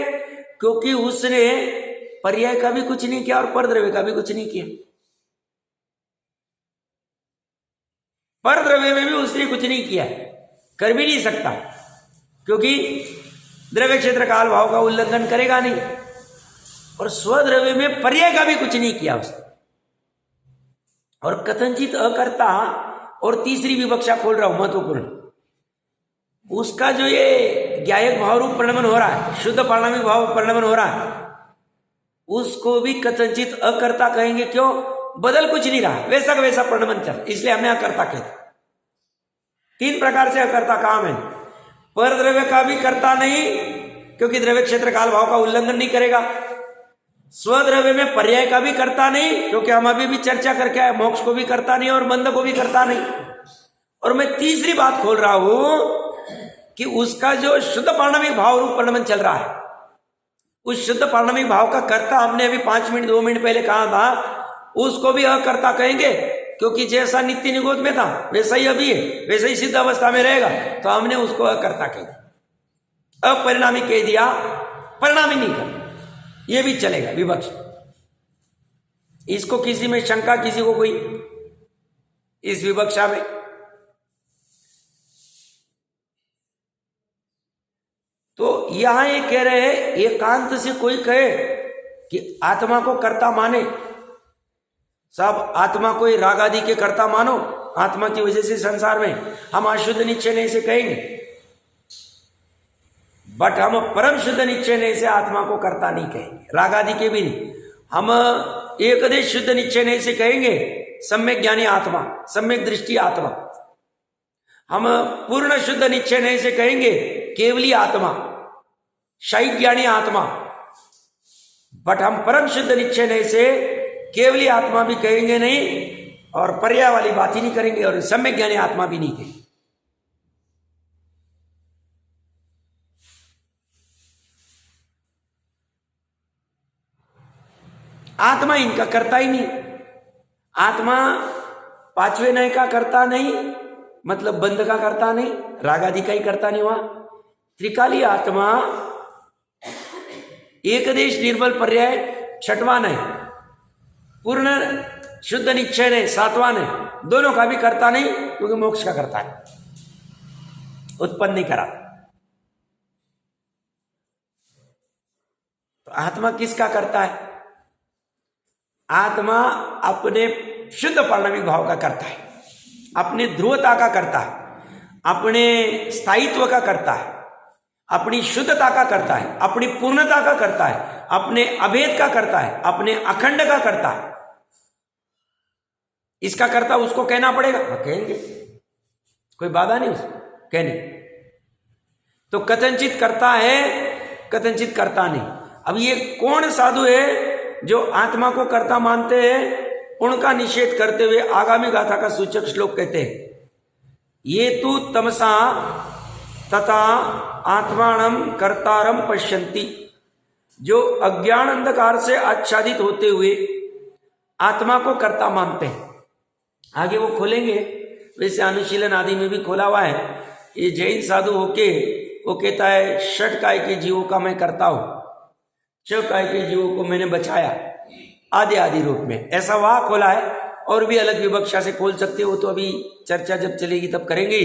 क्योंकि उसने पर्याय का भी कुछ नहीं किया और परद्रव्य का भी कुछ नहीं किया। परद्रव्य में भी उसने कुछ नहीं किया, कर भी नहीं सकता, क्योंकि द्रव्य क्षेत्र काल भाव का उल्लंघन करेगा नहीं, और स्वद्रव्य में पर्याय का भी कुछ नहीं किया उसने। और कथनचित अकर्ता, और तीसरी विवक्षा खोल रहा हूं महत्वपूर्ण, उसका जो ये ज्ञायक भाव रूप परिणमन हो रहा है, शुद्ध पारणामिक भाव परिणमन हो रहा है, उसको भी कथनचित अकर्ता कहेंगे। क्यों, बदल कुछ नहीं रहा, वैसा का वैसा परिणमन चल, इसलिए हमने अकर्ता कहते। 3 प्रकार से अकर्ता काम है। पर द्रव्य का भी करता नहीं, क्योंकि द्रव्य क्षेत्र काल भाव का उल्लंघन नहीं करेगा। स्वद्रव्य में पर्याय का भी करता नहीं, क्योंकि हम अभी भी चर्चा करके आए, मोक्ष को भी करता नहीं और बंध को भी करता नहीं। और मैं तीसरी बात खोल रहा हूं कि उसका जो शुद्ध पारणामिक भाव रूप परिणमन चल रहा है, उस शुद्ध पारणामिक भाव का कर्ता हमने अभी 5 मिनट 2 मिनट पहले कहा था, उसको भी अकर्ता कहेंगे। क्योंकि जैसा नित्य निगोद में था वैसा ही अभी है, वैसा ही सिद्ध अवस्था में रहेगा, तो हमने उसको अकर्ता कह दिया, अपरिणामी कह दिया, परिणामी नहीं कर, ये भी चलेगा विवक्ष। इसको किसी में शंका, किसी को कोई इस विवक्षा में? तो यहां ये कह रहे हैं एकांत से कोई कहे कि आत्मा को कर्ता माने, सब आत्मा को ही राग आदि के कर्ता मानो, आत्मा की वजह से संसार में हम अशुद्ध निश्चय नहीं से कहेंगे, बट हम परम शुद्ध निश्चय नहीं से आत्मा को कर्ता नहीं कहेंगे, राग आदि के भी नहीं। हम एकदश शुद्ध निश्चय नहीं से कहेंगे सम्यक ज्ञानी आत्मा, सम्यक दृष्टि आत्मा। हम पूर्ण शुद्ध निश्चय नहीं से कहेंगे केवली आत्मा, शाही ज्ञानी आत्मा। बट हम परम शुद्ध निश्चय नहीं से केवली आत्मा भी कहेंगे नहीं, और पर्याय वाली बात ही नहीं करेंगे, और सम्यक ज्ञानी आत्मा भी नहीं कहेंगे। आत्मा इनका करता ही नहीं। आत्मा पांचवें नय का करता नहीं, मतलब बंध का करता नहीं, राग आदि का ही करता नहीं। वहां त्रिकाली आत्मा एकदेश निर्बल पर्याय छठवां नय, पूर्ण शुद्ध निश्चय ने सातवां नय, दोनों का भी करता नहीं, क्योंकि मोक्ष का करता है, उत्पन्न नहीं करा। तो आत्मा किसका करता है? आत्मा अपने शुद्ध पारणमिक भाव का करता है, अपने ध्रुवता का करता है, अपने स्थायित्व का करता है, अपनी शुद्धता का करता है, अपनी पूर्णता का करता है, अपने अभेद का करता है, अपने अखंड का करता है। इसका करता उसको कहना पड़ेगा, कहेंगे, कोई बाधा नहीं उसको कहने। तो कथनचित करता है, कथनचित करता नहीं। अब ये कौन साधु है जो आत्मा को कर्ता मानते हैं? उनका निषेध करते हुए आगामी गाथा का सूचक श्लोक कहते हैं, ये तु तमसा तथा आत्मानम कर्तारम पश्यन्ति, जो अज्ञान अंधकार से आच्छादित होते हुए आत्मा को कर्ता मानते हैं। आगे वो खोलेंगे, वैसे अनुशीलन आदि में भी खोला हुआ है। ये जैन साधु होके वो कहता है षट काय के जीवों का मैं करता हूं, छह काय के जीवों को मैंने बचाया आदि आदि रूप में, ऐसा वहां खोला है। और भी अलग विवक्षा से खोल सकते हो, तो अभी चर्चा जब चलेगी तब करेंगे।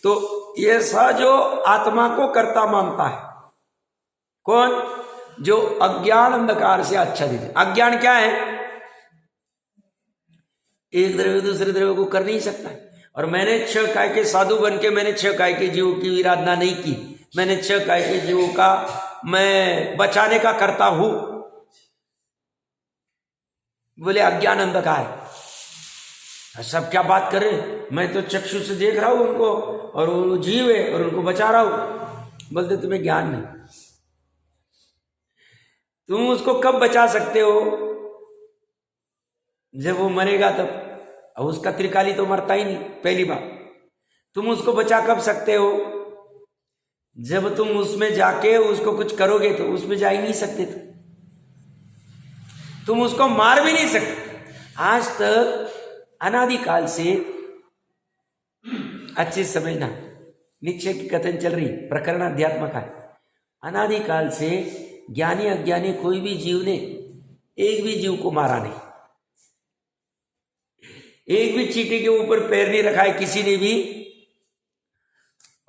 तो ऐसा जो आत्मा को कर्ता मानता है, कौन? जो अज्ञान अंधकार से आच्छादित है। अज्ञान क्या है? एक द्रव्य दूसरे द्रव्य को कर नहीं सकता है। और मैंने छह काय के साधु बन के मैंने छह काय के जीवों की आराधना नहीं की, मैंने छह काय के जीवों का मैं बचाने का करता हूं, बोले अज्ञान अंधकार। सब क्या बात कर रहे? मैं तो चक्षु से देख रहा हूं उनको, और वो जीव है और उनको बचा रहा हूं। बोलते तुम्हें ज्ञान नहीं, तुम उसको कब बचा सकते हो? जब वो मरेगा तब। और उसका त्रिकाली तो मरता ही नहीं, पहली बात। तुम उसको बचा कब सकते हो? जब तुम उसमें जाके उसको कुछ करोगे, तो उसमें जा ही नहीं सकते, तो तुम उसको मार भी नहीं सकते। आज तक अनादिकाल से, अच्छे समझना, निश्चय की कथन चल रही, प्रकरण अध्यात्म का। अनादिकाल से ज्ञानी अज्ञानी कोई भी जीव ने एक भी जीव को मारा नहीं, एक भी चींटी के ऊपर पैर नहीं रखा है किसी ने भी,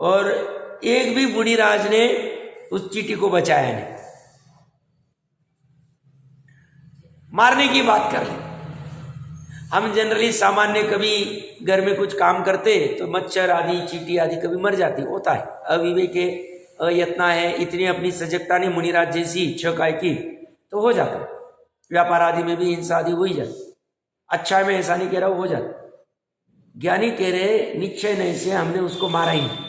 और एक भी बुढ़ीराज ने उस चींटी को बचाया नहीं। मारने की बात कर ले, हम जनरली सामान्य कभी घर में कुछ काम करते तो मच्छर आदि चींटी आदि कभी मर जाती, होता है। अविवेक है, अयत्ना है, इतनी अपनी सजगता नहीं मुनिराज जैसी छह काय की, तो हो जाता। व्यापार आदि में भी हिंसा आदि हो ही जाती। अच्छा मैं ऐसा नहीं कह रहा हूं, हो जाता। ज्ञानी कह रहे निश्चय नहीं से हमने उसको मारा ही नहीं,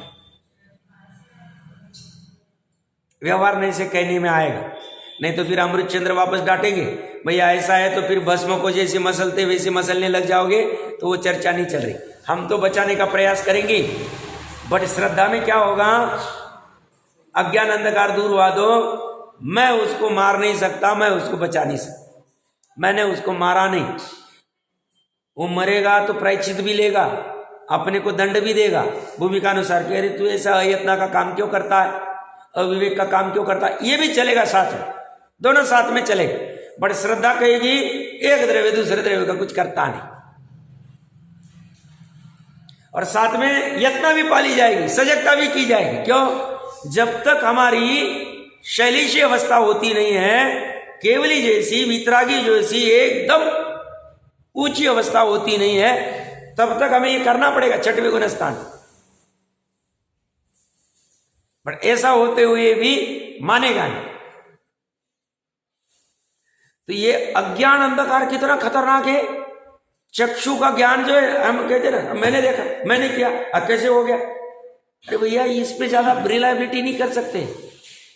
व्यवहार नहीं से कहने में आएगा। नहीं तो फिर अमृतचंद्र वापस डांटेंगे, भैया ऐसा है तो फिर भस्म को जैसे मसलते वैसे मसलने लग जाओगे, तो वो चर्चा नहीं चल रही। हम तो बचाने का प्रयास करेंगे, बट श्रद्धा में क्या होगा? अज्ञान अंधकार दूर हुआ दो, मैं उसको मार नहीं सकता, मैं उसको बचा नहीं सकता, मैंने उसको मारा नहीं, वो मरेगा तो प्रायश्चित भी लेगा, अपने को दंड भी देगा भूमिका अनुसार कि अरे तू ऐसा अयत्ना का काम क्यों करता है, अविवेक का काम क्यों करता है, ये भी चलेगा साथ में, दोनों साथ में चलेगा। बट श्रद्धा कहेगी एक द्रव्य दूसरे द्रव्य का कुछ करता नहीं, और साथ में यत्न भी पाली जाएगी, सजगता भी की जाएगी। क्यों? जब तक हमारी शैलीशी अवस्था होती नहीं है, केवली जैसी वितरागी जैसी एकदम ऊंची अवस्था होती नहीं है, तब तक हमें ये करना पड़ेगा छठवें गुण स्थान। बट ऐसा होते हुए भी मानेगा नहीं। तो ये अज्ञान अंधकार कितना खतरनाक है। चक्षु का ज्ञान जो है, हम कहते ना मैंने देखा, मैंने किया, अब कैसे हो गया, अरे भैया इस पे ज्यादा रिलायबिलिटी नहीं कर सकते।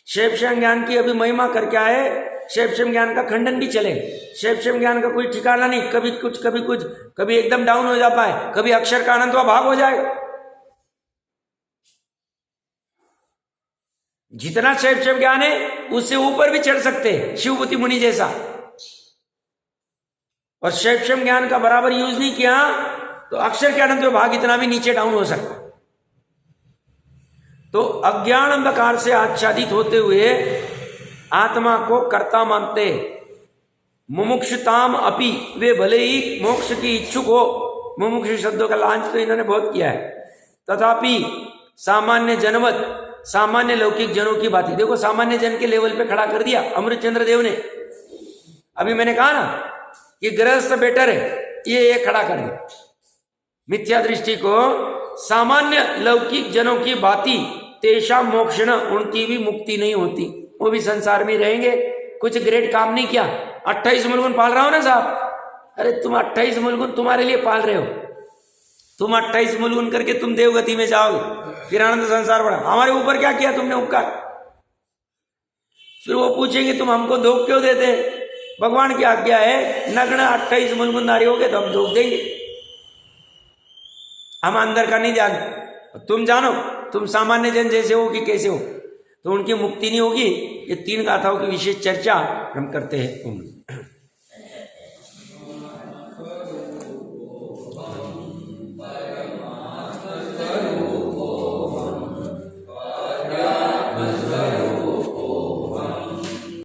शैवशम ज्ञान की अभी महिमा करके आए, शैवशम ज्ञान का खंडन भी चले। शैवशम ज्ञान का कोई ठिकाना नहीं, कभी कुछ कभी कुछ, कभी एकदम डाउन हो जाता है, कभी अक्षर का अनंत भाग हो जाएगा। जितना शैवशम ज्ञान है उससे ऊपर भी चढ़ सकते हैं, शिवभूति मुनि जैसा। और शैवशम ज्ञान का बराबर यूज नहीं किया तो अक्षर के अनंत भाग इतना भी नीचे डाउन हो सकता। तो अज्ञान अंधकार से आच्छादित होते हुए आत्मा को कर्ता मानते, मुमुक्षुताम अपि, वे भले ही मोक्ष की इच्छुक हो। मुमुक्षु शब्दों का लांच तो इन्होंने बहुत किया है। तथापि सामान्य जनवत, सामान्य लौकिक जनों की बात ही देखो, सामान्य जन के लेवल पे खड़ा कर दिया अमृतचंद्र देव ने। अभी मैंने कहा ना कि गृहस्थ बेटर है, ये खड़ा कर दिया मिथ्या दृष्टि को। सामान्य लौकिक जनों की भांति तेषा मोक्षण, उनकी भी मुक्ति नहीं होती, वो भी संसार में रहेंगे। कुछ ग्रेट काम नहीं किया, 28 मुलगुन पाल रहा हो ना साहब, अरे तुम 28 मुलगुन तुम्हारे लिए पाल रहे हो, तुम 28 मुलगुन करके तुम देवगति में जाओगे, फिर आनंद संसार बढ़ा। हमारे ऊपर क्या किया तुमने उपकार? फिर वो पूछेंगे तुम हमको धोख क्यों देते? भगवान की आज्ञा है, नग्न 28 मुलगुनधारी हो गए तो हम धोख देंगे, हम अंदर का नहीं जानते। तुम जानो तुम सामान्य जन जैसे हो कि कैसे हो, तो उनकी मुक्ति नहीं होगी। ये 3 गाथाओं की विशेष चर्चा हम करते हैं।